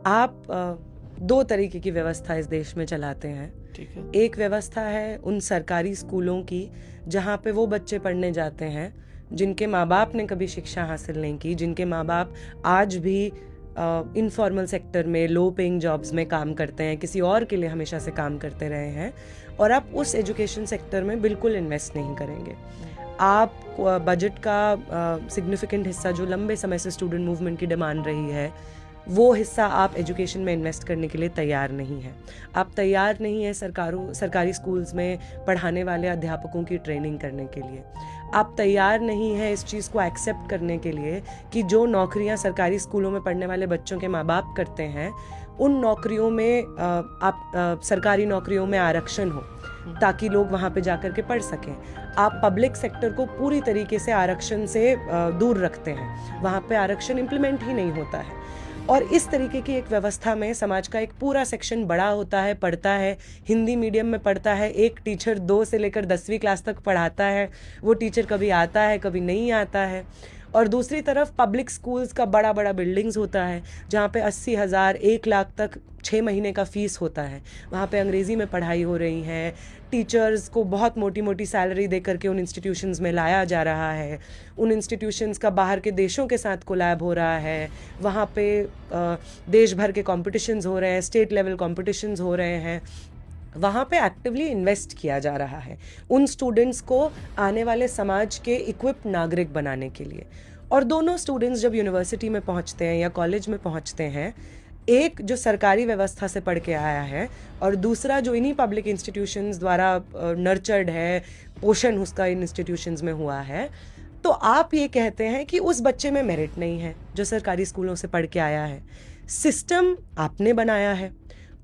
आप दो तरीके की व्यवस्था इस देश में चलाते हैं। ठीक है। एक व्यवस्था है उन सरकारी स्कूलों की जहाँ पे वो बच्चे पढ़ने जाते हैं जिनके माँ बाप ने कभी शिक्षा हासिल नहीं की, जिनके माँ बाप आज भी इनफॉर्मल सेक्टर में लो पेइंग जॉब्स में काम करते हैं, किसी और के लिए हमेशा से काम करते रहे हैं, और आप उस एजुकेशन सेक्टर में बिल्कुल इन्वेस्ट नहीं करेंगे। आप बजट का सिग्निफिकेंट हिस्सा जो लंबे समय से स्टूडेंट मूवमेंट की डिमांड रही है, वो हिस्सा आप एजुकेशन में इन्वेस्ट करने के लिए तैयार नहीं है। आप तैयार नहीं है सरकारी स्कूल्स में पढ़ाने वाले अध्यापकों की ट्रेनिंग करने के लिए। आप तैयार नहीं है इस चीज़ को एक्सेप्ट करने के लिए कि जो नौकरियां सरकारी स्कूलों में पढ़ने वाले बच्चों के माँ बाप करते हैं, उन नौकरियों में सरकारी नौकरियों में आरक्षण हो ताकि लोग वहाँ पे जाकर के पढ़ सकें। आप पब्लिक सेक्टर को पूरी तरीके से आरक्षण से दूर रखते हैं, वहाँ पे आरक्षण इम्प्लीमेंट ही नहीं होता है। और इस तरीके की एक व्यवस्था में समाज का एक पूरा सेक्शन बड़ा होता है, पढ़ता है, हिंदी मीडियम में पढ़ता है, एक टीचर 2 से लेकर 10वीं क्लास तक पढ़ाता है, वो टीचर कभी आता है कभी नहीं आता है। और दूसरी तरफ पब्लिक स्कूल्स का बड़ा बड़ा बिल्डिंग्स होता है जहाँ पे 80,000 1 लाख तक 6 महीने का फीस होता है। वहाँ पे अंग्रेज़ी में पढ़ाई हो रही है, टीचर्स को बहुत मोटी मोटी सैलरी दे करके उन इंस्टीट्यूशंस में लाया जा रहा है, उन इंस्टीट्यूशंस का बाहर के देशों के साथ कोलैब हो रहा है, वहाँ पे देश भर के कॉम्पिटिशन्स हो रहे हैं, स्टेट लेवल कॉम्पिटिशन्स हो रहे हैं, वहाँ पे एक्टिवली इन्वेस्ट किया जा रहा है उन स्टूडेंट्स को आने वाले समाज के इक्विप्ड नागरिक बनाने के लिए। और दोनों स्टूडेंट्स जब यूनिवर्सिटी में पहुँचते हैं या कॉलेज में पहुँचते हैं, एक जो सरकारी व्यवस्था से पढ़ के आया है और दूसरा जो इन्हीं पब्लिक इंस्टीट्यूशंस द्वारा नर्चर्ड है, पोषण उसका इन इंस्टीट्यूशंस में हुआ है, तो आप ये कहते हैं कि उस बच्चे में मेरिट नहीं है जो सरकारी स्कूलों से पढ़ के आया है। सिस्टम आपने बनाया है,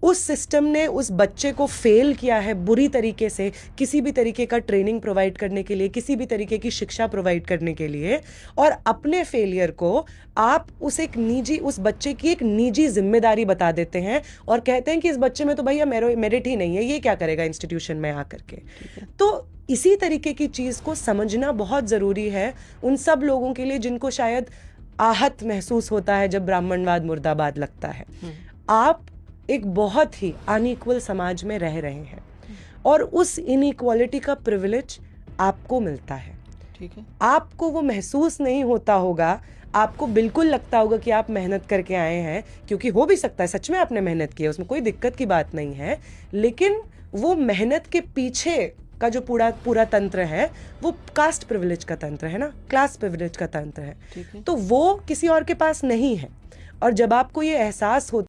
उस सिस्टम ने उस बच्चे को फेल किया है बुरी तरीके से, किसी भी तरीके का ट्रेनिंग प्रोवाइड करने के लिए, किसी भी तरीके की शिक्षा प्रोवाइड करने के लिए, और अपने फेलियर को आप उस बच्चे की एक निजी जिम्मेदारी बता देते हैं और कहते हैं कि इस बच्चे में तो भैया मेरिट ही नहीं है, ये क्या करेगा इंस्टीट्यूशन में आकर के। तो इसी तरीके की चीज़ को समझना बहुत ज़रूरी है उन सब लोगों के लिए जिनको शायद आहत महसूस होता है जब ब्राह्मणवाद मुर्दाबाद लगता है। आप एक बहुत ही अनइक्वल समाज में रह रहे हैं और उस इनइक्वालिटी का प्रिविलेज आपको मिलता है। ठीक है। आपको वो महसूस नहीं होता होगा, आपको बिल्कुल लगता होगा कि आप मेहनत करके आए हैं, क्योंकि हो भी सकता है सच में आपने मेहनत की है, उसमें कोई दिक्कत की बात नहीं है, लेकिन वो मेहनत के पीछे का जो पूरा तंत्र है वो कास्ट प्रिविलेज का तंत्र है ना, क्लास प्रिविलेज का तंत्र है। तो वो किसी और के पास नहीं है। और जब आपको ये एहसास होता